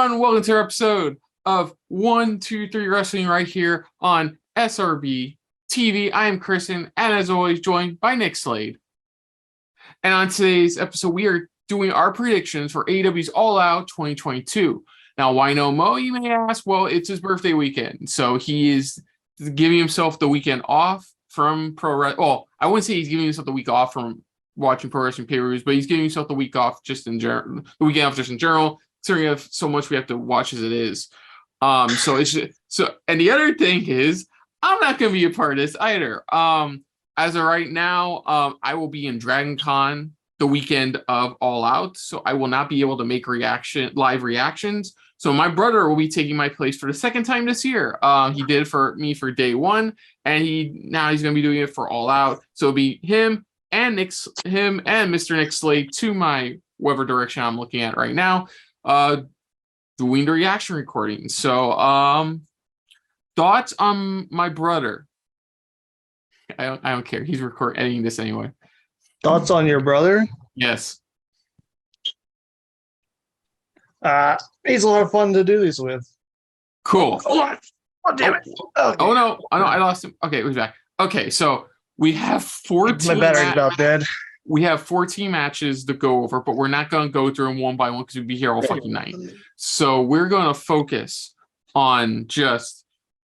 everyone? Welcome to our episode of 123 Wrestling right here on SRB TV. I am Kristen, and as always, joined by Nick Slade. And on today's episode, we are doing our predictions for AEW's All Out 2022. Now, why no Mo, you may ask? Well, it's his birthday weekend, so he is giving himself the weekend off from pro wrestling. Well, I wouldn't say he's giving himself the week off from watching pro wrestling pay-per-views, but he's giving himself the week off just in general, the weekend off just in general, considering we have so much we have to watch as it is. So it's just, and the other thing is, I'm not going to be a part of this either. As of right now, I will be in Dragon Con the weekend of All Out, so I will not be able to make live reactions. So my brother will be taking my place for the second time this year. He did for me for day one, and he's going to be doing it for All Out. So it'll be him and Mr. Nick Slade to my whatever direction I'm looking at right now, doing the reaction recording. So thoughts on my brother? I don't care. He's editing this anyway. Thoughts on your brother? Yes. He's a lot of fun to do these with. Cool. Oh damn it. Okay. Oh no, I lost him. Okay, he's back. Okay, so we have 14. My battery's about dead. We have 14 matches to go over, but we're not going to go through them one by one because we'd be here all fucking night. So we're going to focus on just.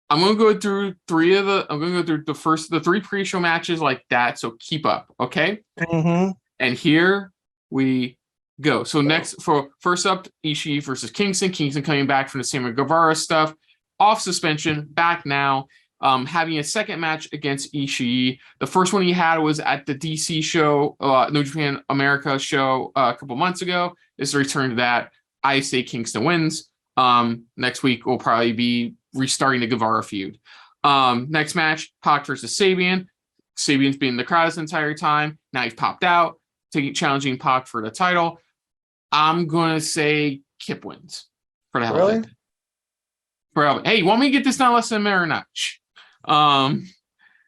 I'm going to go through the three pre-show matches like that. So keep up, okay? Mm-hmm. And here we go. So first up, Ishii versus Kingston. Kingston coming back from the Sammy Guevara stuff, off suspension, back now. Having a second match against Ishii. The first one he had was at the DC show, New Japan America show a couple months ago. This is a return to that. I say Kingston wins. Next week will probably be restarting the Guevara feud. Next match, Pac versus Sabian. Sabian's been in the crowd this entire time. Now he's popped out, challenging Pac for the title. I'm going to say Kip wins. For the hell of it. Hey, you want me to get this down less than a minute or not?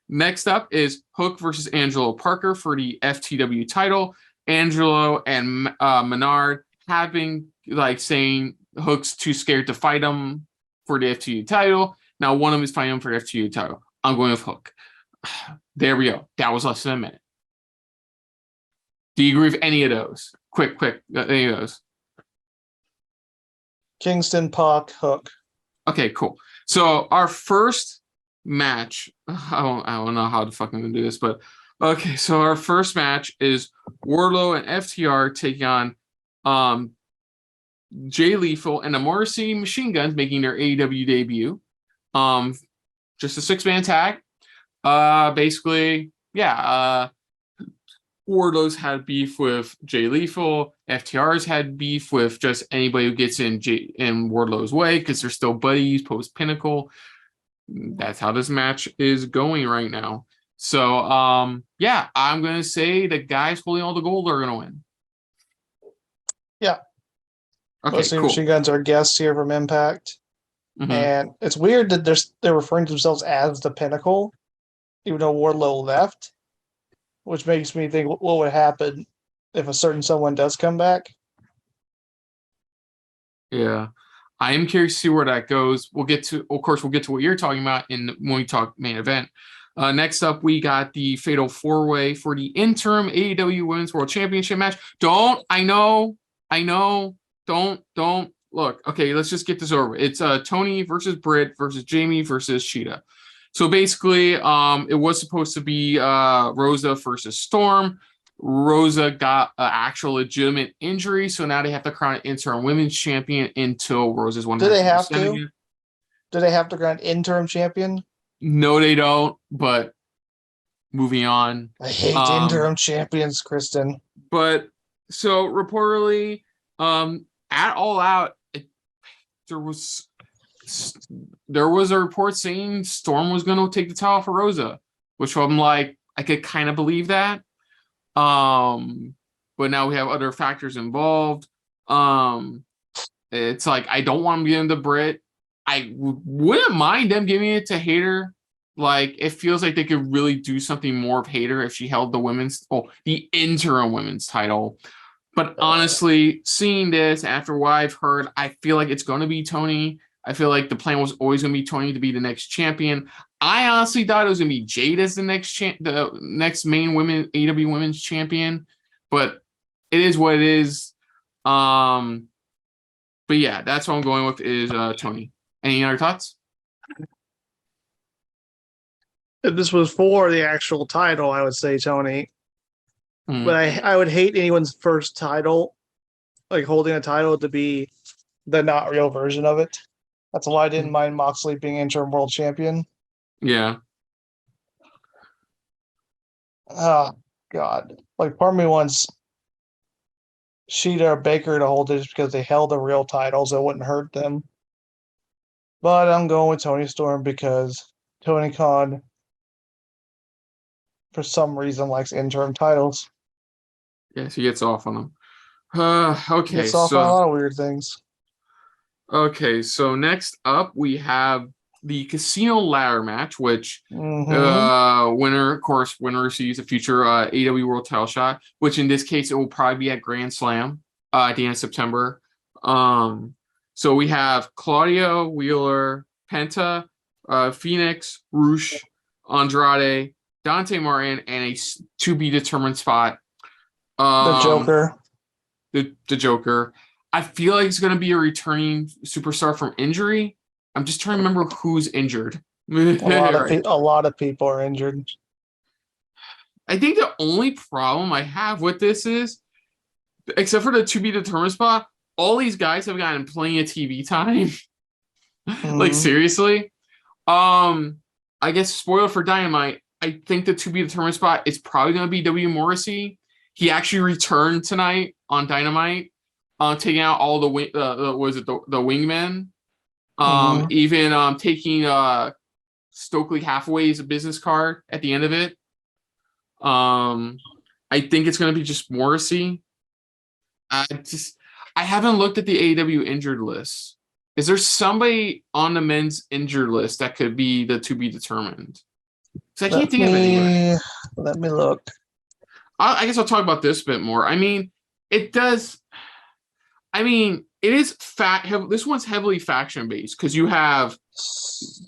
Next up is Hook versus Angelo Parker for the FTW title. Angelo and Menard have been saying Hook's too scared to fight him for the FTW title. Now one of them is fighting him for the FTW title. I'm going with Hook. There we go. That was less than a minute. Do you agree with any of those? Quick, any of those? Kingston, Pac, Hook. Okay, cool. So our first match, I don't know how the fuck I'm gonna do this, but okay. So our first match is Wardlow and FTR taking on Jay Lethal and the Motor City Machine Guns making their AEW debut. Just a 6-man tag. Basically, yeah. Wardlow's had beef with Jay Lethal. FTR's had beef with just anybody who gets in Wardlow's way because they're still buddies post Pinnacle. That's how this match is going right now. So, yeah, I'm going to say the guys holding all the gold are going to win. Yeah. Okay, cool. Machine Guns are guests here from Impact. Mm-hmm. And it's weird that they're referring to themselves as the Pinnacle, even though Wardlow left, which makes me think what would happen if a certain someone does come back. Yeah. I am curious to see where that goes. We'll get to what you're talking about when we talk main event. Next up, we got the Fatal 4-Way for the interim AEW Women's World Championship match. Don't. Look, okay, let's just get this over. It's Tony versus Britt versus Jamie versus Sheeta. So basically, it was supposed to be Rosa versus Storm. Rosa got an actual legitimate injury, so now they have to crown an interim women's champion until Rosa's 100%. Do they have to? Do they have to crown interim champion? No, they don't, but moving on. I hate interim champions, Kristen. But, so, reportedly, at All Out, there was a report saying Storm was going to take the title for Rosa, which I'm like, I could kind of believe that. But now we have other factors involved. It's like, I don't want them to get into Britt. I wouldn't mind them giving it to Hayter. Like, it feels like they could really do something more of Hayter if she held the interim women's title. But honestly, seeing this after what I've heard, I feel like it's going to be Tony. I feel like the plan was always going to be Tony to be the next champion. I honestly thought it was going to be Jade as the next main women AEW Women's Champion, but it is what it is. But yeah, that's what I'm going with is Tony. Any other thoughts? If this was for the actual title, I would say Tony. But I would hate anyone's first title, like holding a title, to be the not real version of it. That's why I didn't mind Moxley being interim world champion. Yeah. Oh, God. Like, part of me wants Sheeta or Baker to hold it just because they held the real titles. It wouldn't hurt them. But I'm going with Tony Storm because Tony Khan, for some reason, likes interim titles. Yes, he gets off on them. Okay, gets off on a lot of weird things. Okay, so next up we have the Casino Ladder match, which winner receives a future AEW World Title shot, which in this case it will probably be at Grand Slam at the end of September. So we have Claudio, Wheeler, Penta, Phoenix, Roosh, Andrade, Dante Martin, and a to be determined spot. The Joker. The Joker. I feel like it's going to be a returning superstar from injury. I'm just trying to remember who's injured. A lot of people are injured. I think the only problem I have with this is, except for the to be determined spot, all these guys have gotten plenty of TV time. Like, seriously. I guess spoiler for Dynamite, I think the to be determined spot is probably going to be W. Morrissey. He actually returned tonight on Dynamite, taking out all the wingmen. Even taking Stokely Hathaway's business card at the end of it. I think it's going to be just Morrissey. I haven't looked at the AEW injured list. Is there somebody on the men's injured list that could be the to be determined? Because I can't think of anybody. Let me look. I guess I'll talk about this a bit more. I mean, it does. I mean, it is this one's heavily faction based because you have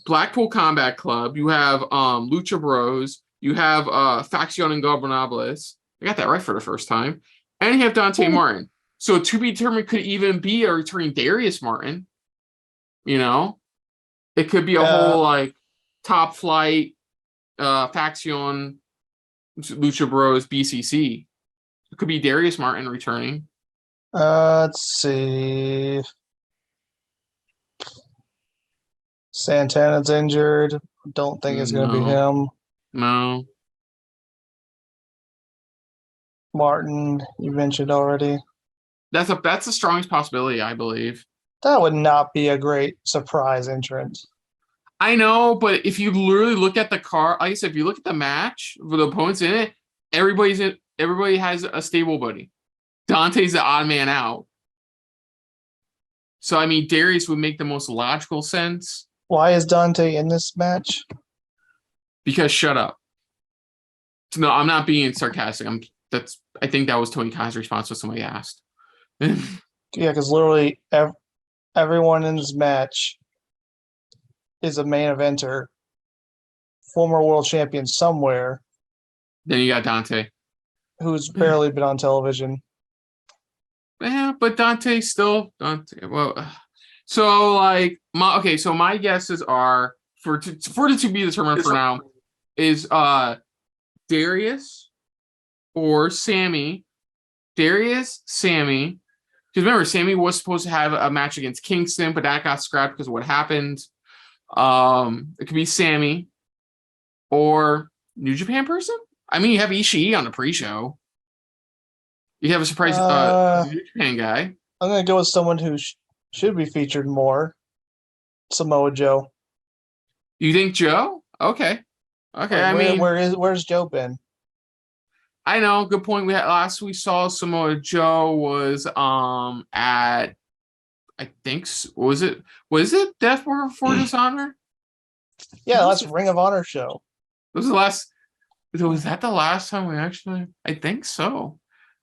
Blackpool Combat Club, you have Lucha Bros, you have Faction Ingobernables. I got that right for the first time, and you have Dante Martin. So to be determined could even be a returning Darius Martin. You know, it could be a whole like Top Flight, Faction, Lucha Bros, BCC. It could be Darius Martin returning. Let's see. Santana's injured. Don't think it's going to be him. No. Martin, you mentioned already. That's the strongest possibility, I believe. That would not be a great surprise entrance. I know, but if you literally look at the card, like I said, if you look at the match with the opponents in it, everybody has a stable buddy. Dante's the odd man out. So I mean, Darius would make the most logical sense. Why is Dante in this match? Because shut up. No, I'm not being sarcastic. I think that was Tony Khan's response when somebody asked. Yeah, because literally everyone in this match is a main eventer, former world champion somewhere. Then you got Dante, who's barely been on television. Yeah, but Dante's still Dante. Well, so like my guesses are for the to be determined for now is Darius or Sammy. Darius, Sammy. Because remember, Sammy was supposed to have a match against Kingston, but that got scrapped because of what happened. It could be Sammy or New Japan person. I mean, you have Ishii on the pre-show. You have a surprise New Japan guy. I'm going to go with someone who should be featured more. Samoa Joe. You think Joe? Okay. Where's Joe been? I know. Good point. We saw Samoa Joe was at, I think, was it Death Before Dishonor? Yeah, last Ring of Honor show. Was that the last time we actually? I think so.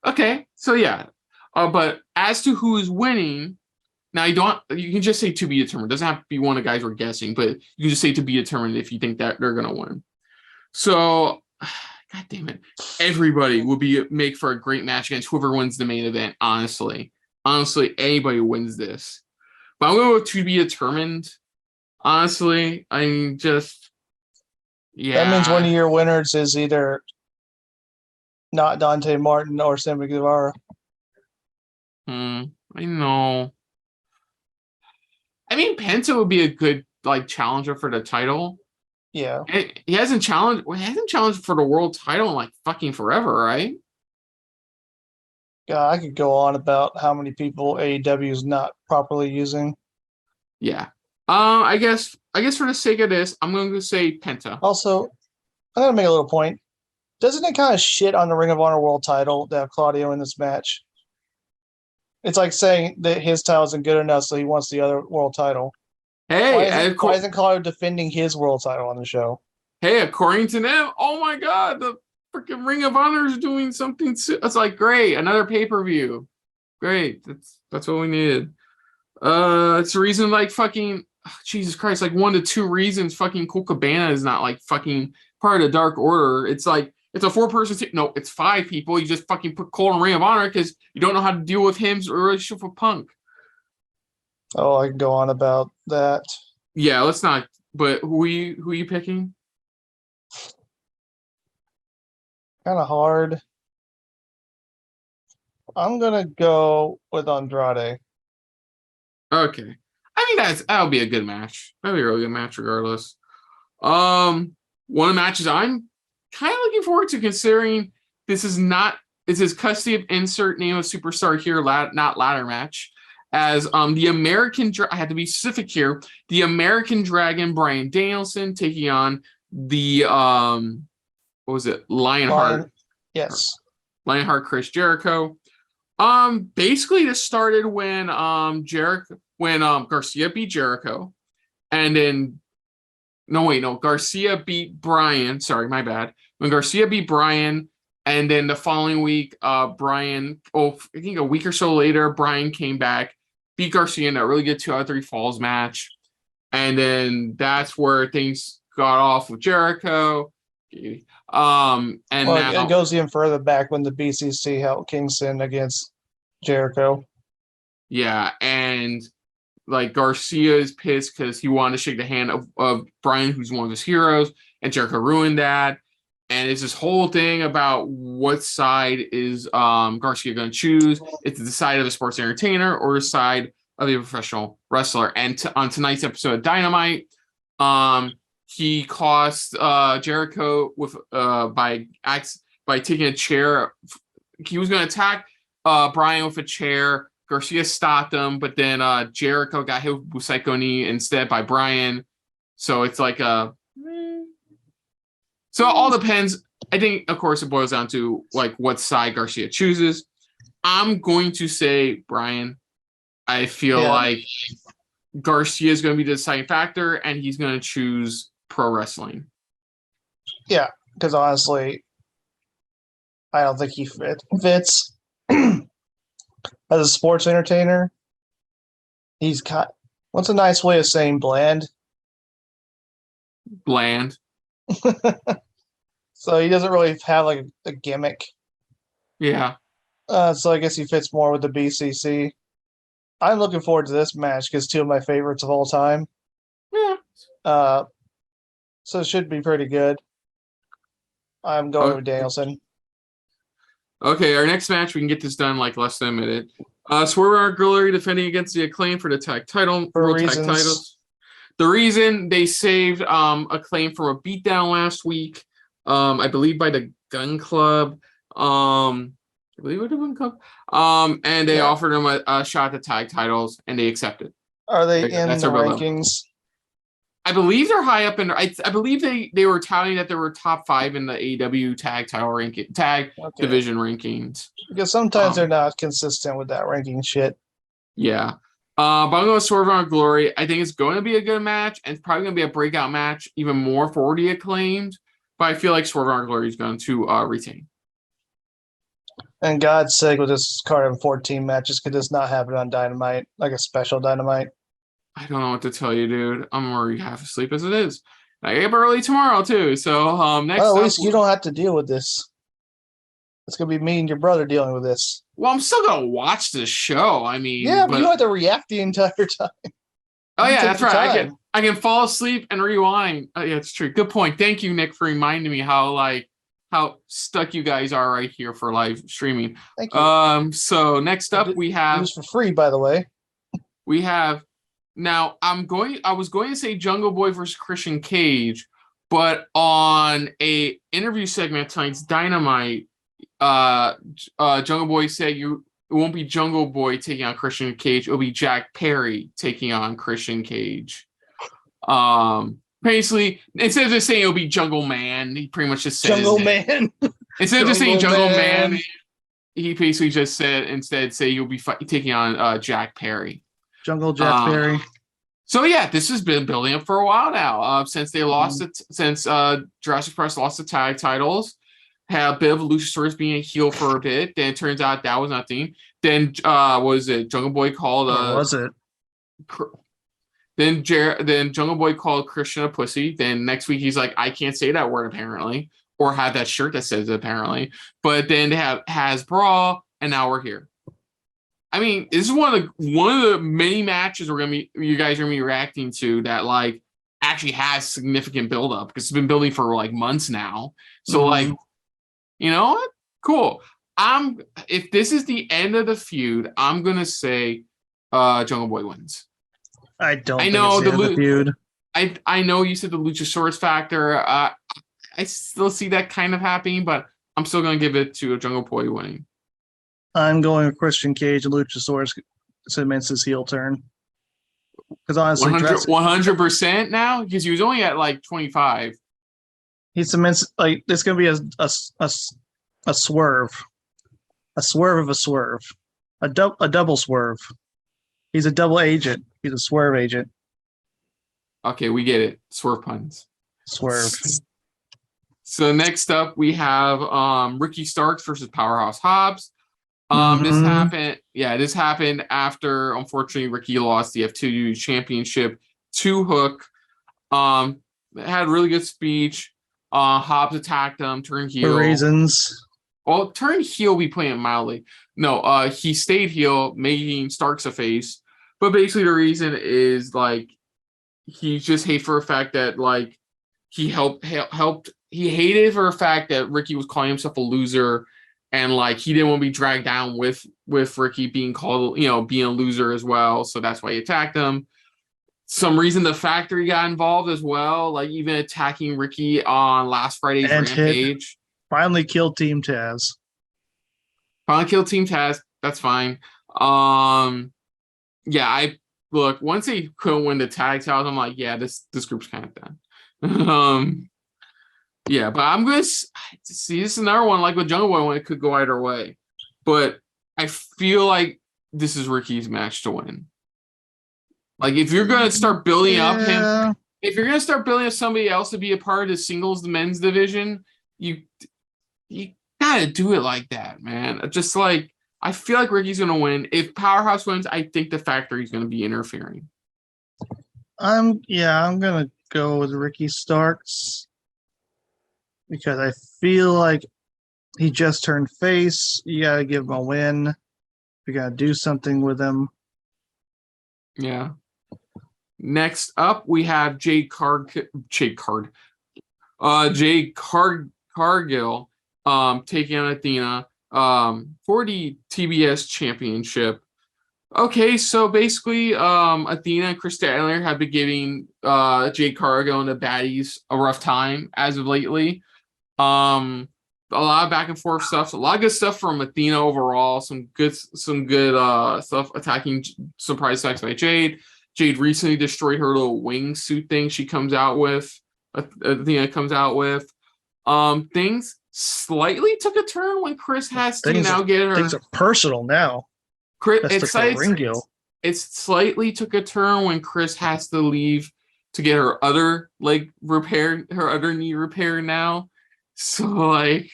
Okay, so yeah, But as to who is winning, now you can just say to be determined. It doesn't have to be one of the guys we're guessing, but you can just say to be determined if you think that they're gonna win. So, God damn it, everybody will make for a great match against whoever wins the main event. Honestly, anybody wins this. But I'm going to be determined. Honestly, I'm just, yeah. That means one of your winners is either not Dante Martin or Sammy Guevara. I know. I mean, Penta would be a good challenger for the title. Yeah. He hasn't challenged for the world title in fucking forever, right? Yeah, I could go on about how many people AEW is not properly using. Yeah. I guess for the sake of this, I'm going to say Penta. Also, I'm going to make a little point. Doesn't it kind of shit on the Ring of Honor world title to have Claudio in this match? It's like saying that his title isn't good enough, so he wants the other world title. Hey, why isn't Claudio defending his world title on the show? Hey, according to them, oh my God, the freaking Ring of Honor is doing something. It's great, another pay-per-view. Great, that's what we needed. It's the reason fucking Jesus Christ, 1 to 2 reasons fucking Colt Cabana is not fucking part of the Dark Order. It's it's a 4-person team. No, it's 5 people. You just fucking put Cole in Ring of Honor because you don't know how to deal with his relationship with Punk. Oh, I can go on about that. Yeah, let's not. But who are you picking? Kind of hard. I'm gonna go with Andrade. Okay. I mean that'll be a good match. That'll be a really good match regardless. One of the matches I'm kind of looking forward to, considering this is custody of insert name of superstar here, not ladder match. As the American, I have to be specific here, the American Dragon Bryan Danielson taking on the what was it, Lionheart? Yes, Lionheart Chris Jericho. Basically this started when Garcia beat Jericho, and then Garcia beat Bryan. Sorry, my bad. When Garcia beat Bryan, and then the following week, Bryan, I think a week or so later, Bryan came back, beat Garcia in a really good 2 out of 3 falls match. And then that's where things got off with Jericho. And now it goes even further back when the BCC held Kingston against Jericho. Yeah, and Garcia is pissed because he wanted to shake the hand of Bryan, who's one of his heroes, and Jericho ruined that. And it's this whole thing about what side is Garcia going to choose. It's the side of a sports entertainer or the side of a professional wrestler. And on tonight's episode of Dynamite, he cost Jericho with by taking a chair. He was going to attack Bryan with a chair. Garcia stopped him, but then Jericho got hit with Busaiku knee instead by Bryan. So it's so it all depends. I think, of course, it boils down to what side Garcia chooses. I'm going to say Bryan. I feel like Garcia is going to be the deciding factor, and he's going to choose pro wrestling. Yeah, because honestly, I don't think he fits as a sports entertainer. He's what's a nice way of saying bland? Bland. So he doesn't really have a gimmick. Yeah. So I guess he fits more with the BCC. I'm looking forward to this match because 2 of my favorites of all time. Yeah. So it should be pretty good. I'm going with Danielson. Okay, our next match, we can get this done less than a minute. Swerve Glory defending against the Acclaim for the tag title, world tag titles. The reason they saved Acclaim from a beatdown last week, I believe by the Gun Club. And they offered him a shot at the tag titles, and they accepted. Are they in the rankings? I believe they're high up in. I believe they were touting that they were top 5 in the AEW tag division rankings. Because sometimes they're not consistent with that ranking shit. Yeah. But I'm going to Swerve on Glory. I think it's going to be a good match, and it's probably going to be a breakout match, even more for the Acclaimed. But I feel like Swerve on Glory is going to retain. And God's sake, with this card in 14 matches, could this not happen on Dynamite, like a special Dynamite? I don't know what to tell you, dude. I'm already half asleep as it is. I get up early tomorrow too. So next Well, at up, least you don't have to deal with this. It's gonna be me and your brother dealing with this. well, I'm still gonna watch this show. I mean, Yeah, but you don't have to react the entire time. oh You yeah, take that's your right. time. I can fall asleep and rewind. Oh, yeah, it's true. Good point. Thank you, Nick, for reminding me how stuck you guys are right here for live streaming. Thank you. So next up we have News for free, by the way. we have now I was going to say Jungle Boy versus Christian Cage, but on a interview segment tonight's Dynamite, Jungle Boy said it won't be Jungle Boy taking on Christian Cage, it'll be Jack Perry taking on Christian Cage. Basically, instead of just saying it'll be Jungle Man, he pretty much just said Jungle Man. Instead of just saying Jungle Man, he basically just said he'll be taking on Jack Perry. Jungle Jack Perry. So yeah, this has been building up for a while now. Since they lost it, since Jurassic Press lost the tag titles, had a bit of Luchasaurus being a heel for a bit. Then it turns out that was nothing. Then was it Jungle Boy called? Was it? Then Jungle Boy called Christian a pussy. Then next week he's like, I can't say that word apparently, or have that shirt that says it apparently. But then they have Has Brawl, and now we're here. I mean, this is one of the many matches you guys are gonna be reacting to that like actually has significant buildup because it's been building for like months now. So like, you know what? Cool. If this is the end of the feud, I'm gonna say Jungle Boy wins. I know the feud. I know you said the Luchasaurus factor. I still see that kind of happening, but I'm still gonna give it to a Jungle Boy winning. I'm going with Christian Cage and Luchasaurus cements his heel turn. Because honestly, 100% now because he was only at like 25. He cements like it's going to be a swerve, a swerve of a swerve, a double swerve. He's a double agent. He's a swerve agent. Okay, we get it. Swerve puns. Swerve. So next up we have Ricky Starks versus Powerhouse Hobbs. This happened. Yeah, this happened after, unfortunately, Ricky lost the F2 championship to Hook. Had a really good speech. Hobbs attacked him, turned heel. For reasons. Well, turned heel, we playing it mildly. No, he stayed heel, making Starks a face. But basically, the reason is like he just hated for the fact that like he helped. He hated for the fact that Ricky was calling himself a loser. And like he didn't want to be dragged down with Ricky being called, being a loser as well. So that's why he attacked him. Some reason the factory got involved as well, like even attacking Ricky on last Friday's Rampage. Finally killed Team Taz. That's fine. Yeah, once he couldn't win the tag titles, I'm like, yeah, this group's kind of done. Yeah, but I'm going to see this is another one like with Jungle Boy when it could go either way. But I feel like this is Ricky's match to win. Like if you're going to start building up him, if you're going to start building up somebody else to be a part of the singles, the men's division, you got to do it like that, man. Just like I feel like Ricky's going to win. If Powerhouse wins, I think the factory's going to be interfering. I'm going to go with Ricky Starks. Because I feel like he just turned face. You got to give him a win. You got to do something with him. Yeah. Next up, we have Jade Cargill taking on Athena for the TBS Championship. Okay, so basically, Athena and Chris Statlander have been giving Jade Cargill and the baddies a rough time as of lately. A lot of back and forth stuff, a lot of good stuff from Athena overall. Some good stuff attacking surprise attacks by Jade. Jade recently destroyed her little wingsuit thing she comes out with. Athena comes out with. Things slightly took a turn when Chris has to now get her. Things are personal now. It slightly took a turn when Chris has to leave to get her other leg repaired, her other knee repaired now. So like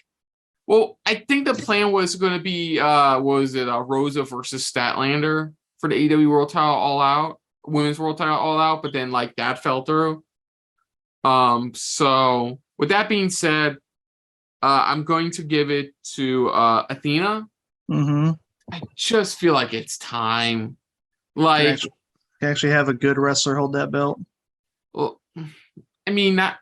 Well, I think the plan was going to be Rosa versus Statlander for the AEW World Title All Out, Women's World Title All Out, but then like that fell through. So with that being said, I'm going to give it to Athena. Mm-hmm. I just feel like it's time. Like, actually have a good wrestler hold that belt. Well, I mean, not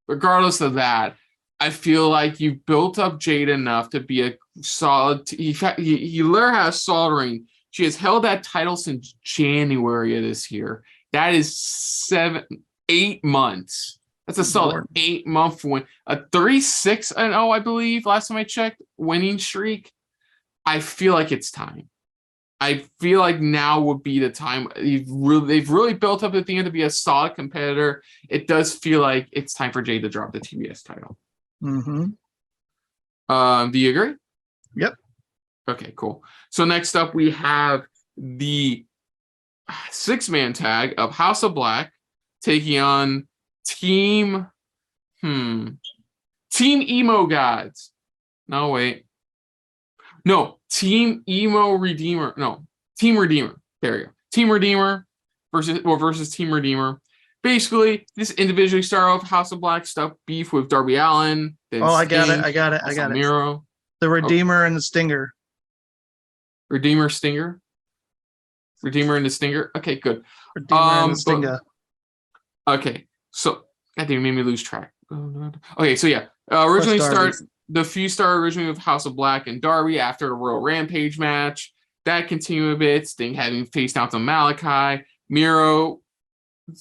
regardless of that. I feel like you built up Jade enough to be a solid. You let her have a solid reign. She has held that title since January of this year. That is 8 months. That's a solid 8-month win. A 36-0, I believe, last time I checked, winning streak. I feel like it's time. I feel like now would be the time. They've really built up Athena to be a solid competitor. It does feel like it's time for Jade to drop the TBS title. Mm-hmm. Do you agree? Yep. Okay, cool. So next up, we have the 6-man tag of House of Black taking on Team Emo Gods. No, wait. No, Team Emo Redeemer. No, Team Redeemer. There you go. Team Redeemer versus Team Redeemer. Basically, this individually started off House of Black stuff beef with Darby Allin. Then I got it. Miro. The Redeemer and the Stinger. Redeemer and the Stinger. Okay, good. Redeemer and the Stinger. Okay, so I think it made me lose track. Okay, so yeah, the feud started originally with House of Black and Darby after the Royal Rampage match. That continued a bit. Sting having faced down to Malachi. Miro,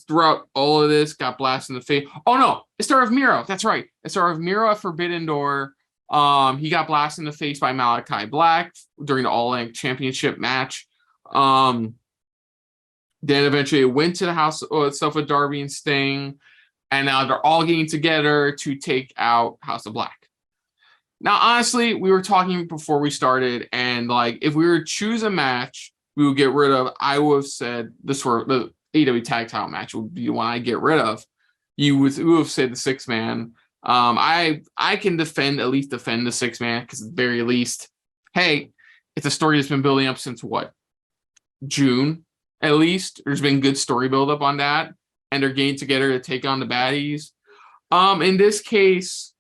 throughout all of this, got blasted in the face. Oh no, it started with Miro. That's right. It started with Miro at Forbidden Door. He got blasted in the face by Malachi Black during the All Out Championship match. Then eventually it went to the house itself with Darby and Sting, and now they're all getting together to take out House of Black. Now, honestly, we were talking before we started, and like if we were to choose a match we would get rid of, I would have said this for the AEW Tag Title match would be the one I get rid of. You would have said the 6-man. I can at least defend the 6-man because at the very least, hey, it's a story that's been building up since what? June, at least. There's been good story build up on that, and they're getting together to take on the baddies. In this case,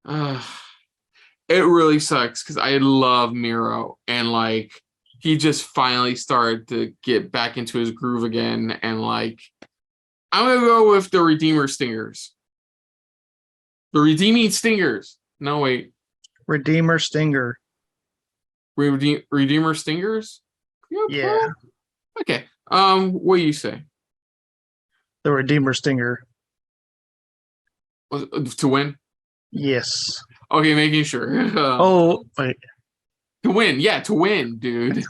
it really sucks because I love Miro, and like he just finally started to get back into his groove again, and like I'm gonna go with the Redeemer Stingers. The Redeeming Stingers. No, wait. Redeemer Stinger. Redeemer Stingers? Yeah. Okay. What do you say? The Redeemer Stinger. To win? Yes. Okay, making sure. Wait. To win. Yeah, to win, dude.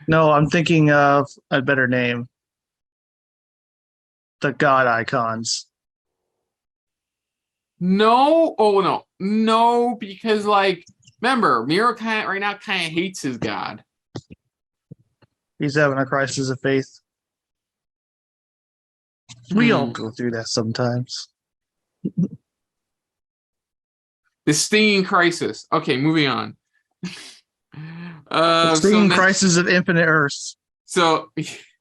No, I'm thinking of a better name. The God Icons. No. Oh, no, because like, remember, Miro right now kind of hates his God. He's having a crisis of faith. We all go through that sometimes. The stinging crisis. Okay, moving on. The stinging crisis of Infinite Earths. So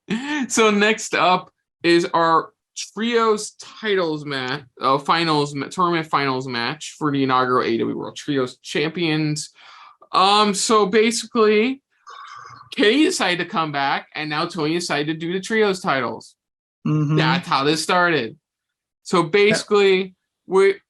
next up is our Trios titles match, tournament finals match for the inaugural AEW World Trios Champions. So basically, Kenny decided to come back, and now Tony decided to do the Trios titles. Mm-hmm. That's how this started. So basically,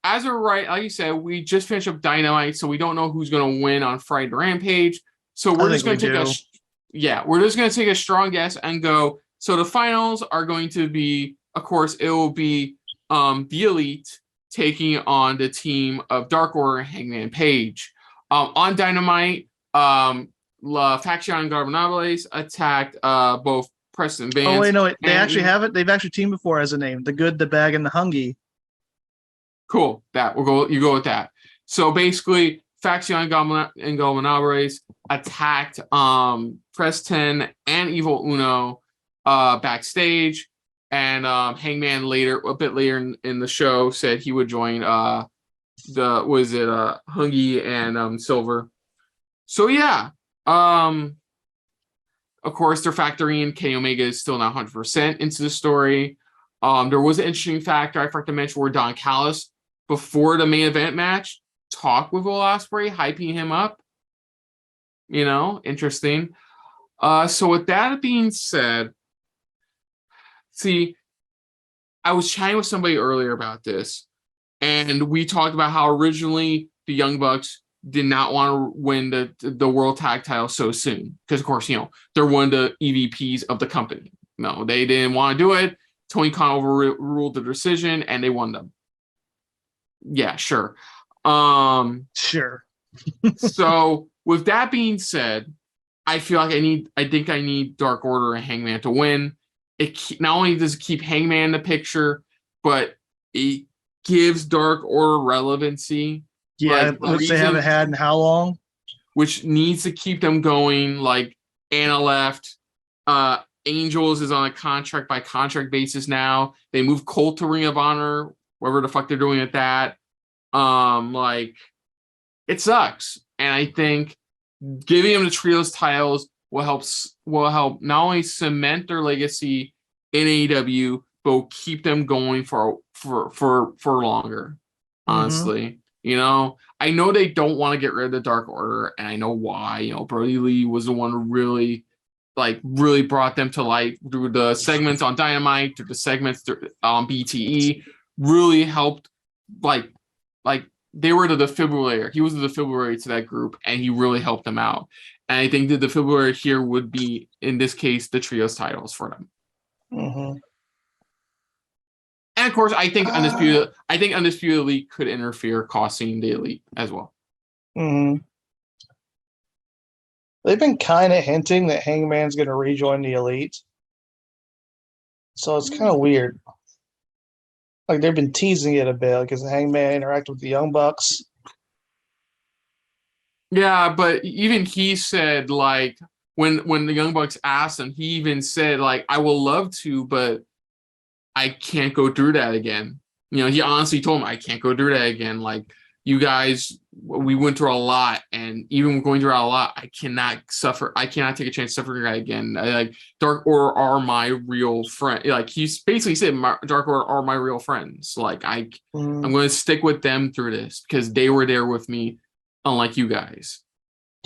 as of right, like you said, we just finished up Dynamite, so we don't know who's going to win on Friday Rampage. So we're just going to take a strong guess and go. So the finals are going to be, of course, it will be the Elite taking on the team of Dark Order and Hangman Page. On Dynamite, La Facción Ingobernables attacked both Preston Vance. Oh wait, no, they actually have it. They've actually teamed before as a name: the Good, the Bag, and the Hungy. Cool. You go with that. So basically, Facción Ingobernables attacked Preston and Evil Uno backstage, and Hangman a bit later in the show said he would join Hungy and Silver. So yeah. Of course, they're factoring in Kenny Omega is still not 100% into the story. There was an interesting factor I forgot to mention where Don Callis, before the main event match, talked with Will Ospreay, hyping him up. Interesting. So with that being said, see, I was chatting with somebody earlier about this, and we talked about how originally the Young Bucks did not want to win the World Tag Title so soon. Because, of course, they're one of the EVPs of the company. No, they didn't want to do it. Tony Khan overruled the decision, and they won them. Yeah, sure. Sure. So, with that being said, I feel like I think I need Dark Order and Hangman to win. It not only does it keep Hangman in the picture, but it gives Dark Order relevancy. Yeah, which they haven't had in how long? Which needs to keep them going. Like Anna left. Angels is on a contract by contract basis now. They moved Colt to Ring of Honor, whatever the fuck they're doing at that. It sucks. And I think giving them the trios titles will help not only cement their legacy in AEW, but will keep them going for longer. Honestly. I know they don't want to get rid of the Dark Order, and I know why. Brody Lee was the one who really brought them to light through the segments on Dynamite, through the segments on BTE, really helped. Like they were the defibrillator. He was the defibrillator to that group, and he really helped them out. And I think the defibrillator here would be, in this case, the trios titles for them. Mm-hmm. And of course, I think Undisputed Elite could interfere, costing the Elite as well. Mm-hmm. They've been kind of hinting that Hangman's going to rejoin the Elite, so it's kind of weird. Like they've been teasing it a bit, because Hangman interacted with the Young Bucks. Yeah, but even he said, like, when the Young Bucks asked him, he even said, like, I will love to, but I can't go through that again. He honestly told him, I can't go through that again. Like, you guys, we went through a lot, and even going through a lot, I cannot take a chance suffering that again. Dark Order are my real friend. Like, he basically said, Dark Order are my real friends. Like, I'm going to stick with them through this because they were there with me, unlike you guys.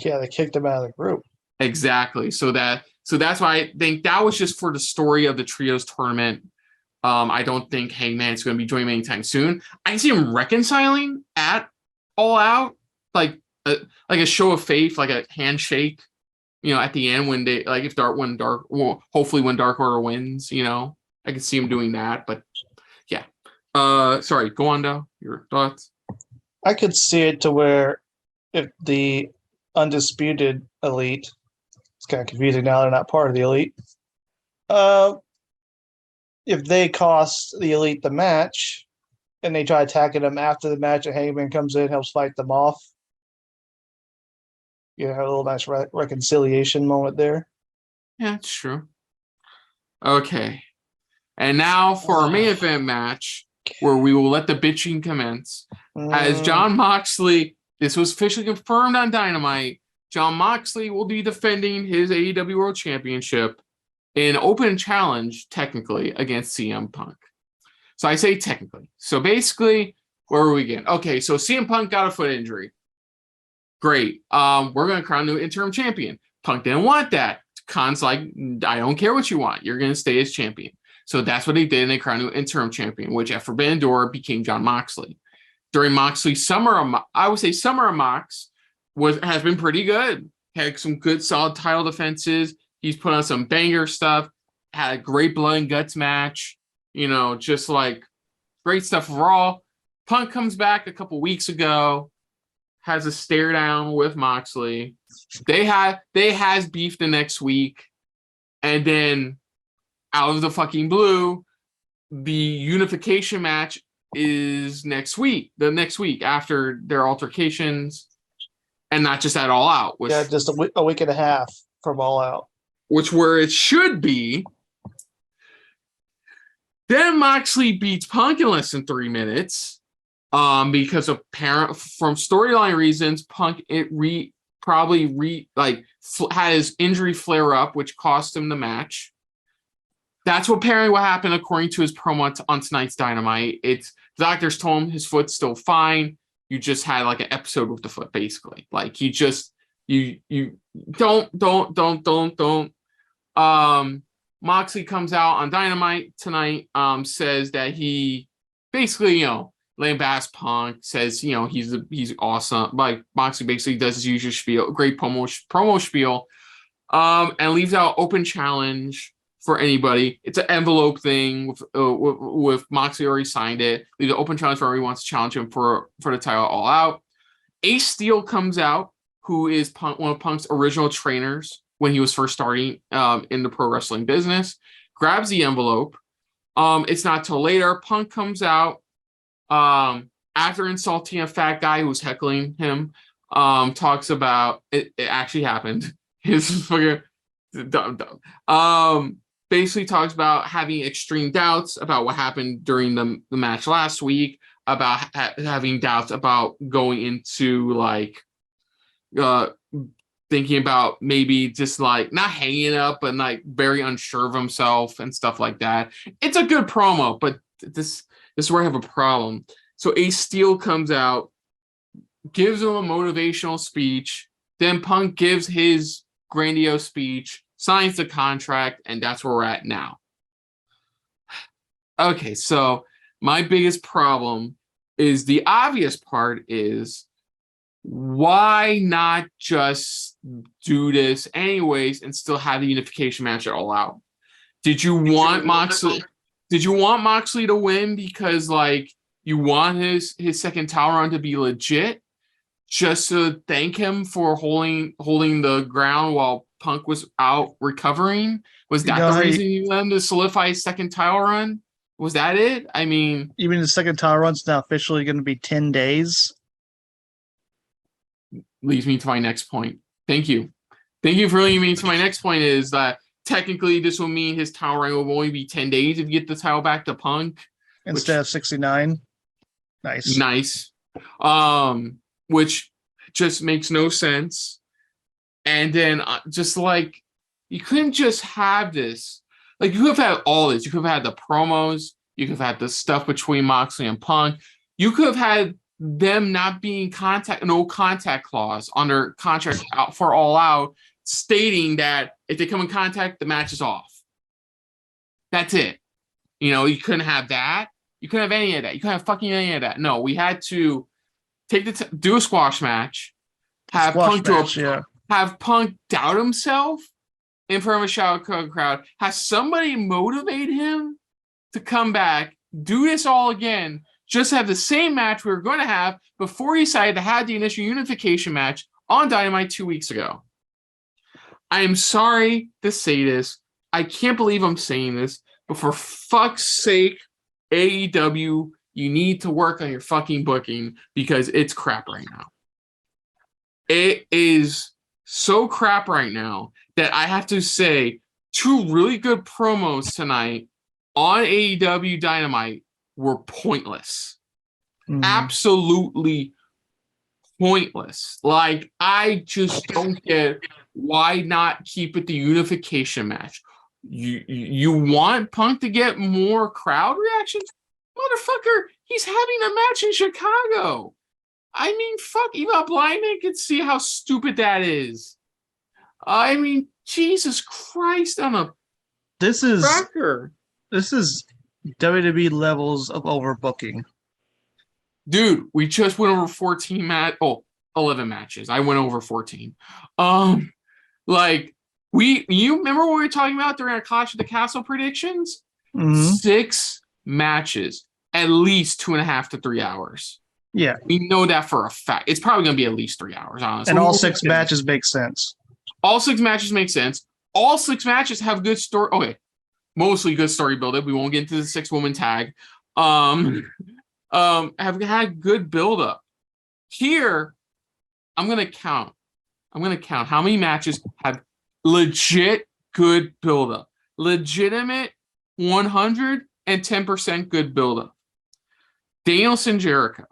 Yeah, they kicked him out of the group. Exactly. So that's why I think that was just for the story of the trios tournament. I don't think Hangman's going to be joining anytime soon. I see him reconciling at All Out, like a show of faith, like a handshake. At the end when they hopefully when Dark Order wins. I can see him doing that. But yeah. Sorry, go on, though. Your thoughts? I could see it to where if the Undisputed Elite, it's kind of confusing now they're not part of the Elite. If they cost the Elite the match and they try attacking them after the match and Hangman comes in, helps fight them off, a little nice reconciliation moment there. Yeah, it's true. Okay. And now for our main event match, where we will let the bitching commence. As Jon Moxley, this was officially confirmed on Dynamite, Jon Moxley will be defending his AEW World Championship in open challenge, technically, against CM Punk. So I say technically. So basically, where are we getting? Okay, so CM Punk got a foot injury. Great. We're going to crown new interim champion. Punk didn't want that. Khan's like, I don't care what you want. You're going to stay as champion. So that's what they did, and they crowned new interim champion, which at Forbidden Door became Jon Moxley. During Moxley's summer of Mox has been pretty good. Had some good solid title defenses. He's put on some banger stuff. Had a great blood and guts match. Just like great stuff for Raw. Punk comes back a couple weeks ago. Has a stare down with Moxley. They has beef the next week. And then out of the fucking blue, the unification match is next week. The next week after their altercations. And not just at All Out. Just a week and a half from All Out. Which where it should be. Then Moxley beats Punk in less than 3 minutes. Because from storyline reasons, Punk had his injury flare up, which cost him the match. That's what happened according to his promo on tonight's Dynamite. It's the doctors told him his foot's still fine. You just had like an episode with the foot, basically. Like you don't. Moxley comes out on Dynamite tonight, says that he basically, lambast Punk, says, he's awesome. Like Moxley basically does his usual spiel, great promo spiel, and leaves out open challenge for anybody. It's an envelope thing with Moxley already signed it. Leave the open challenge for everyone who wants to challenge him for the title All Out. Ace Steel comes out, who is one of Punk's original trainers when he was first starting in the pro wrestling business, grabs the envelope. It's not till later. Punk comes out after insulting a fat guy who was heckling him. Talks about it actually happened. His fucking dumb. Basically talks about having extreme doubts about what happened during the match last week, about having doubts about going into thinking about maybe just like not hanging up, but like very unsure of himself and stuff like that. It's a good promo, but this is where I have a problem. So Ace Steel comes out, gives him a motivational speech, then Punk gives his grandiose speech, signs the contract, and that's where we're at now. Okay, so my biggest problem is the obvious part is, why not just do this anyways and still have the unification match at All Out? Did you want Moxley to win because you want his second title run to be legit, just to thank him for holding the ground while Punk was out recovering? Was that the reason you let him to solidify his second title run? Was that it? I mean, you mean the second title run's now officially going to be 10 days? Leads me to my next point. Thank you for leading me to my next point, is that technically this will mean his title reign will only be 10 days if you get the title back to Punk instead of 69. Nice. Which just makes no sense. And then you couldn't just have this. You could have had all this. You could have had the promos. You could have had the stuff between Moxley and Punk. You could have had them not being no contact clause on their contract out for All Out, stating that if they come in contact, the match is off. That's it. You couldn't have that. You couldn't have any of that. You couldn't have fucking any of that. No, we had to do a squash match, have Punk doubt himself in front of a shout crowd, have somebody motivate him to come back, do this all again, just have the same match we were going to have before he decided to have the initial unification match on Dynamite 2 weeks ago. I am sorry to say this. I can't believe I'm saying this, but for fuck's sake, AEW, you need to work on your fucking booking, because it's crap right now. It is so crap right now that I have to say 2 really good promos tonight on AEW Dynamite were pointless. Absolutely pointless. I just don't get why not keep it the unification match. You want Punk to get more crowd reactions? Motherfucker, he's having a match in Chicago. I mean, fuck, even a blind man can see how stupid that is. I mean, Jesus Christ on a cracker. This is WWE levels of overbooking. Dude, we just went over 11 matches. I went over 14. You remember what we were talking about during our Clash of the Castle predictions? 6 matches, at least 2.5 to 3 hours. Yeah. We know that for a fact. It's probably going to be at least 3 hours, honestly. And all 6 matches make sense. All 6 matches make sense. All 6 matches have good story. Okay. Mostly good story build-up. We won't get into the 6-woman tag. Have had good build-up. Here, I'm going to count how many matches have legit good build-up. Legitimate 110% good build-up. Danielson Jericho.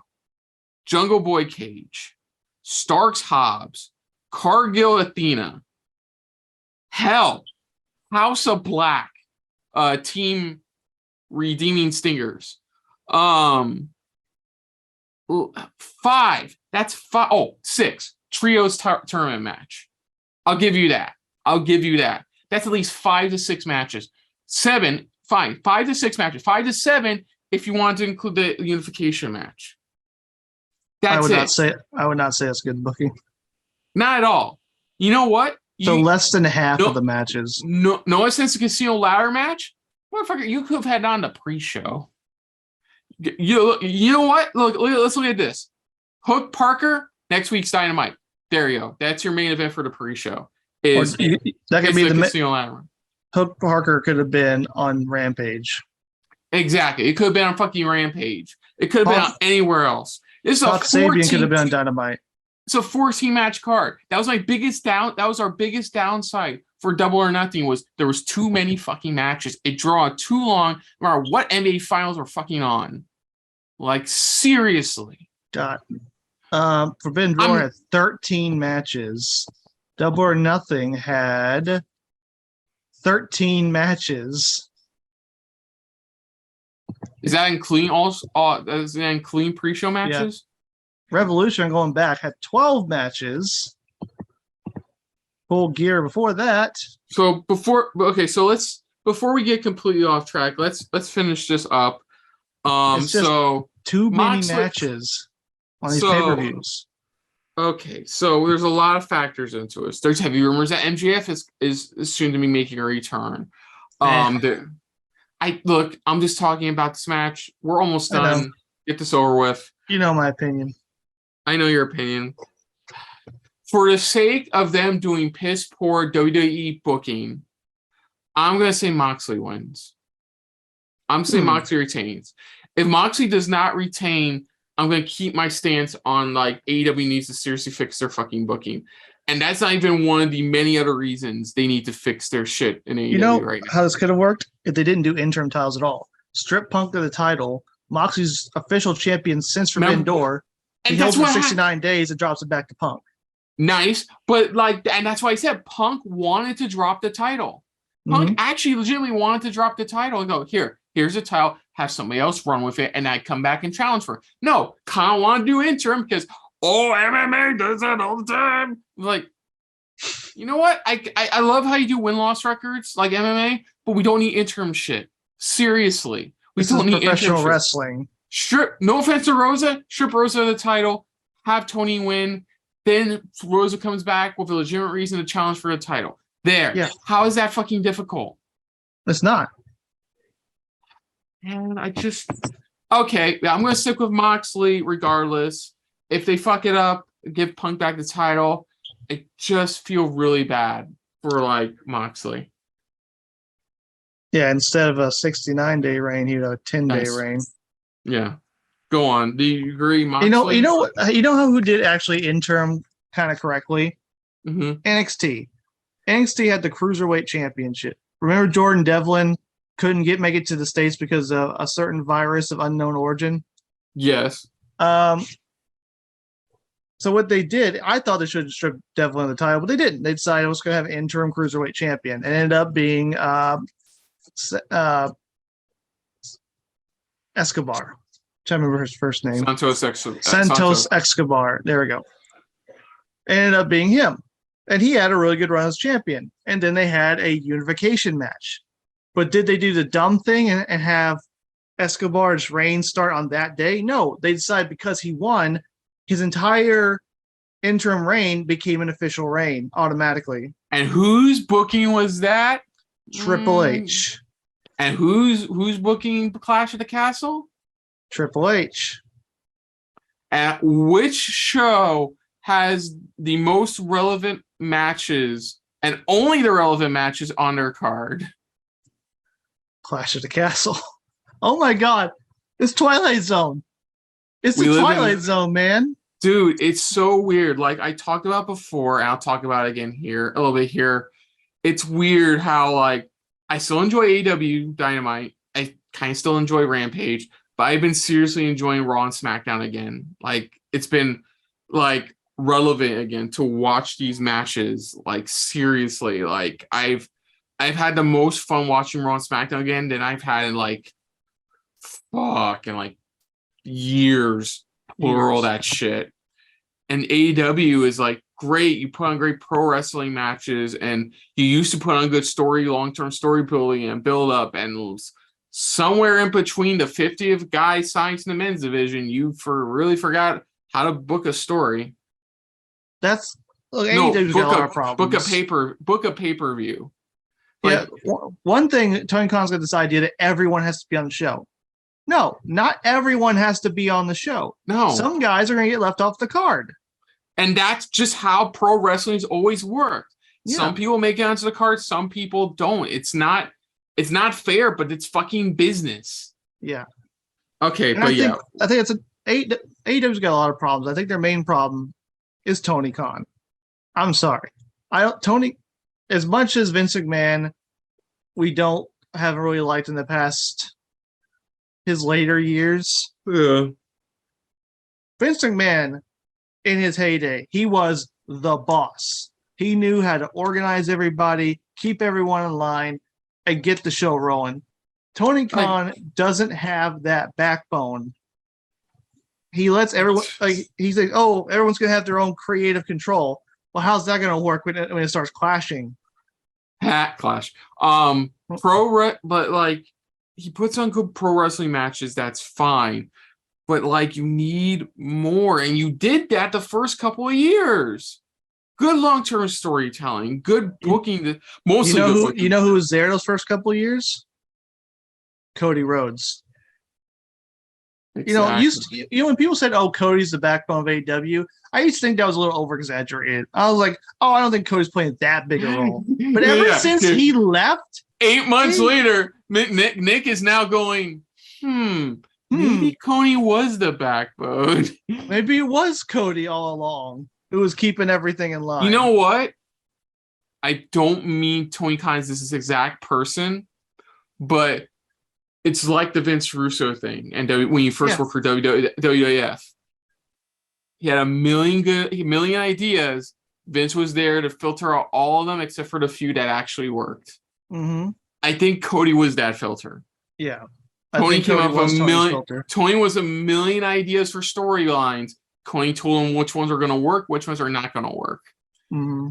Jungle Boy Cage, Starks Hobbs, Cargill Athena, hell, House of Black, Team Redeeming Stingers. 5. That's 5. Oh, 6. Trios tournament match. I'll give you that. That's at least 5 to 6 matches. 7, fine. 5 to 6 matches. 5 to 7 if you want to include the unification match. I would not say that's good booking. Not at all. You know what? So less than half of the matches. No sense the casino ladder match. Motherfucker, you could have had on the pre-show. You know what? Look, let's look at this. Hook Parker, next week's Dynamite. There you go. That's your main event for the pre-show. That could be the casino ladder. Hook Parker could have been on Rampage. Exactly. It could have been on fucking Rampage. It could have been on anywhere else. This is Sabian could have been on Dynamite. It's a 14-match card. That was our biggest downside for Double or Nothing was there was too many fucking matches. It draw too long no matter what NBA finals were fucking on. Like, seriously. Forbidden Door had 13 matches. Double or Nothing had 13 matches. Is that including pre-show matches? Yeah. Revolution going back had 12 matches. Full Gear before that. So before we get completely off track, let's finish this up. So too many matches on these pay-per-views. Okay, so there's a lot of factors into this. There's heavy rumors that MJF is soon to be making a return. I'm just talking about this match. We're almost done. Get this over with. You know my opinion. I know your opinion. For the sake of them doing piss poor WWE booking, I'm going to say Moxley wins. I'm saying Moxley retains. If Moxley does not retain, I'm going to keep my stance on like AEW needs to seriously fix their fucking booking. And that's not even one of the many other reasons they need to fix their shit in AEW right now. How this could have worked if they didn't do interim titles at all. Strip Punk to the title. Moxley's official champion since Forbidden Door. He holds for 69 days and drops it back to Punk. Nice. But and that's why I said Punk wanted to drop the title. Punk actually legitimately wanted to drop the title and go, here's a title, have somebody else run with it, and I come back and challenge for it. No, kind of want to do interim because, MMA does that all the time. Like, you know what? I love how you do win-loss records like MMA, but we don't need interim shit. Seriously. This is professional wrestling. No offense to Rosa, strip Rosa of the title, have Tony win, then Rosa comes back with a legitimate reason to challenge for the title. There. Yeah. How is that fucking difficult? It's not. And I'm going to stick with Moxley regardless. If they fuck it up, give Punk back the title, I just feel really bad for like Moxley. Yeah, instead of a 69-day reign, he'd have a 10-day reign. Yeah. Go on. Do you agree, Moxley? You know who did actually interim kind of correctly? NXT. NXT had the Cruiserweight Championship. Remember Jordan Devlin couldn't make it to the States because of a certain virus of unknown origin? Yes. So what they did, I thought they should have stripped Devlin of the title, but they didn't. They decided it was going to have an interim Cruiserweight champion. It ended up being Escobar. I remember his first name. Santos Escobar. There we go. Ended up being him. And he had a really good run as champion. And then they had a unification match. But did they do the dumb thing and have Escobar's reign start on that day? No. They decided because he won, his entire interim reign became an official reign automatically. And whose booking was that? Triple H. And who's booking Clash at the Castle? Triple H. At which show has the most relevant matches and only the relevant matches on their card? Clash at the Castle. Oh my God. It's Twilight Zone. It's the Twilight Zone, man. Dude, it's so weird. Like I talked about before, and I'll talk about it again here, a little bit here. It's weird how like I still enjoy AEW Dynamite. I kind of still enjoy Rampage, but I've been seriously enjoying Raw and SmackDown again. Like, it's been like relevant again to watch these matches. Like, seriously, like I've had the most fun watching Raw and SmackDown again than I've had in like years. Plural that shit. And AEW is like great. You put on great pro wrestling matches, and you used to put on good long-term story building and build up. And somewhere in between the 50th guy signed to the men's division, you really forgot how to book a story. That's AEW's got a lot of problems. Book a pay-per-view. Like, yeah, one thing, Tony Khan's got this idea that everyone has to be on the show. No, not everyone has to be on the show. No. Some guys are going to get left off the card. And that's just how pro wrestling's always worked. Yeah. Some people make it onto the card, some people don't. It's not fair, but it's fucking business. Yeah. Okay, and I think AEW's got a lot of problems. I think their main problem is Tony Khan. I'm sorry. Tony, as much as Vince McMahon, we haven't really liked in the past his later years. Yeah. Vince McMahon, in his heyday, he was the boss. He knew how to organize everybody, keep everyone in line, and get the show rolling. Tony Khan doesn't have that backbone. He lets everyone, he's like, oh, everyone's going to have their own creative control. Well, how's that going to work when it starts clashing? Clash. But like, he puts on good pro wrestling matches, that's fine. But like, you need more. And you did that the first couple of years. Good long-term storytelling, good booking. Mostly good booking. You know who was there those first couple of years? Cody Rhodes. Exactly. When people said, oh, Cody's the backbone of AEW, I used to think that was a little over-exaggerated. I was like, oh, I don't think Cody's playing that big a role. But ever since he left, 8 months later, Nick is now going, maybe Cody was the backbone. Maybe it was Cody all along who was keeping everything in line. You know what? I don't mean Tony Khan is this exact person, but it's like the Vince Russo thing. And when you first worked for WWF, he had a million ideas. Vince was there to filter out all of them except for the few that actually worked. Mm-hmm. I think Cody was that filter. Yeah. Tony came up with a million. Tony was a million ideas for storylines. Tony told him which ones are going to work, which ones are not going to work. Mm-hmm.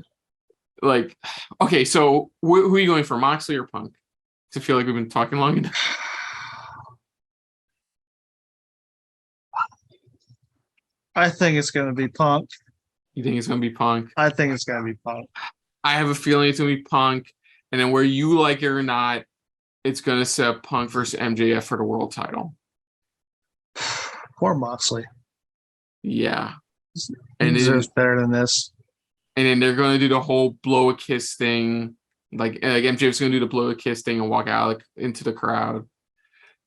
Like, okay, so who are you going for, Moxley or Punk? I feel like we've been talking long enough. I think it's going to be Punk. You think it's going to be Punk? I think it's going to be Punk. I have a feeling it's going to be Punk. And then where you like it or not, it's going to set Punk versus MJF for the world title. Poor Moxley. Yeah. He deserves better than this. And then they're going to do the whole blow a kiss thing. Like MJF's going to do the blow a kiss thing and walk out into the crowd.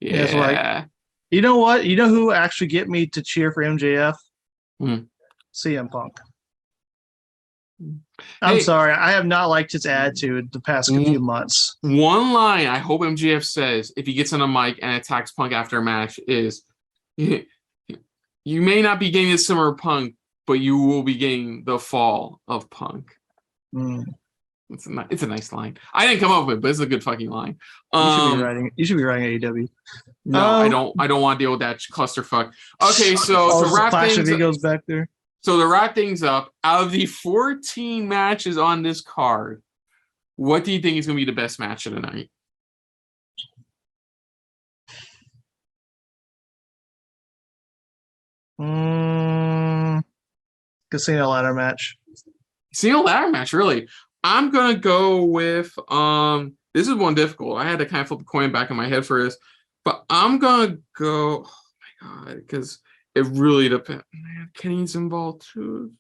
Yeah. It's like, you know what? You know who actually get me to cheer for MJF? CM Punk. I'm sorry. I have not liked his attitude the past few months. One line I hope MJF says if he gets on a mic and attacks Punk after a match is, you may not be getting the summer of Punk, but you will be getting the fall of Punk. It's a nice line. I didn't come up with it, but it's a good fucking line. You should be writing AEW. No, I don't want to deal with that clusterfuck. Okay, so to wrap things goes back there. So to wrap things up, out of the 14 matches on this card, what do you think is going to be the best match of the night? Casino ladder match. Casino ladder match, really. I'm going to go with, this is one difficult. I had to kind of flip a coin back in my head for this, but I'm going to go, oh my God, because it really depends. Man, Kenny's involved too.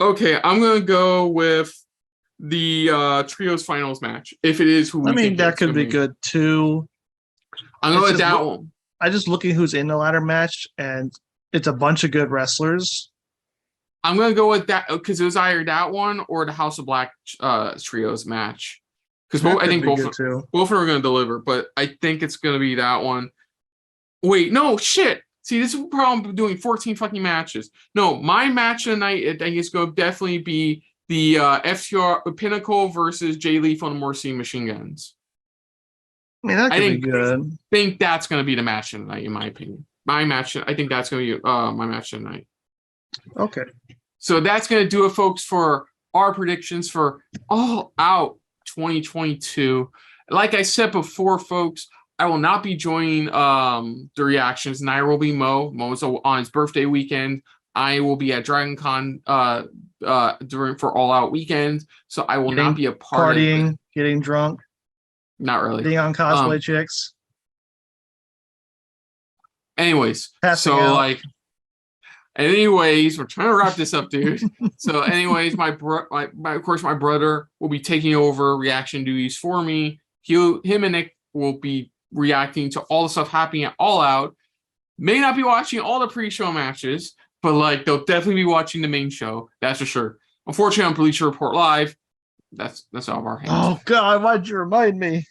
Okay, I'm going to go with the Trios Finals match. If it is who we think that could be good too. I'm going with that one. I just looking who's in the ladder match, and it's a bunch of good wrestlers. I'm going to go with that because it was either that one or the House of Black Trios match. Because I think both of them are going to deliver, but I think it's going to be that one. Wait, no, shit. See, this is the problem with doing 14 fucking matches. No, my match of the night, I think it's going to definitely be the FTR Pinnacle versus Jay Lethal and Morrissey Machine Guns. I mean, that could be good. I think that's going to be the match of the night, in my opinion. I think that's going to be my match of the night. Okay. So that's going to do it, folks, for our predictions for All Out 2022. Like I said before, folks, I will not be joining the reactions. Neither will be Mo. Mo's on his birthday weekend. I will be at Dragon Con for All Out weekend, so I will not be a part partying, of getting drunk. Not really. Being on cosplay chicks. Anyways, Passing so out. anyways, we're trying to wrap this up, dude. So, anyways, my brother will be taking over reaction duties for me. Him and Nick will be reacting to all the stuff happening at All Out. May not be watching all the pre-show matches, but like they'll definitely be watching the main show. That's for sure. Unfortunately, on Bleacher Report Live, that's out of our hands. Oh God, why'd you remind me?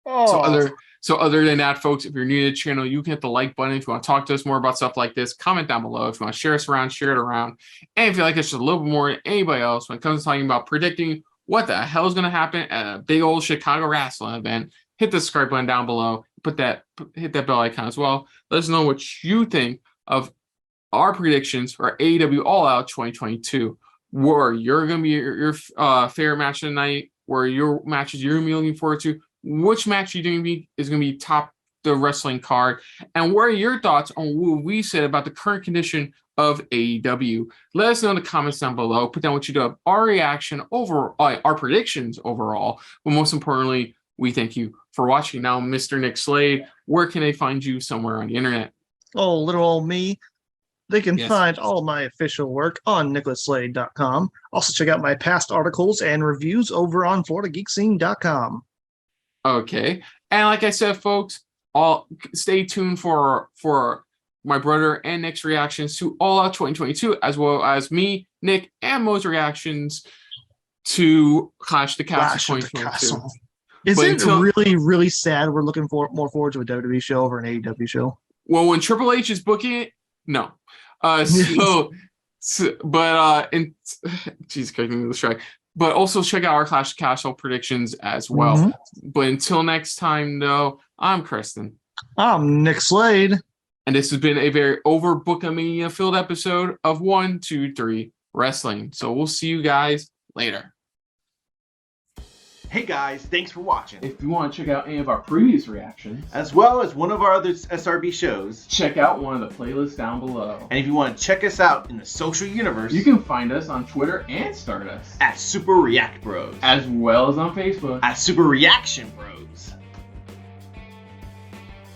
Oh. So other than that, folks, if you're new to the channel, you can hit the like button if you want to talk to us more about stuff like this. Comment down below if you want to share us around, share it around. And if you like us just a little bit more than anybody else when it comes to talking about predicting what the hell is going to happen at a big old Chicago wrestling event, hit the subscribe button down below. Hit that bell icon as well. Let us know what you think of our predictions for AEW All Out 2022. Where you're going to be your favorite match of the night, where your matches you're going to be looking forward to, which match is going to be top the wrestling card, and what are your thoughts on what we said about the current condition of AEW? Let us know in the comments down below. Put down what you do of our reaction over our predictions overall, but most importantly, we thank you for watching. Now, Mr. Nick Slade, where can they find you somewhere on the internet? Oh, little old me. They can find all of my official work on nicholasslade.com. Also, check out my past articles and reviews over on FloridaGeekScene.com. Okay. And like I said, folks, stay tuned for my brother and Nick's reactions to All Out 2022, as well as me, Nick, and Mo's reactions to Clash the Castle 2022. Is it really, really sad we're looking more forward to a WWE show over an AEW show? Well, when Triple H is booking it, no. Jeez, cooking me the strike. But also check out our Clash Castle predictions as well. Mm-hmm. But until next time, though, I'm Kristen. I'm Nick Slade. And this has been a very overbookamania-filled episode of 1, 2, 3 Wrestling. So we'll see you guys later. Hey guys, thanks for watching. If you want to check out any of our previous reactions, as well as one of our other SRB shows, check out one of the playlists down below. And if you want to check us out in the social universe, you can find us on Twitter and Stardust at Super React Bros, as well as on Facebook at Super Reaction Bros.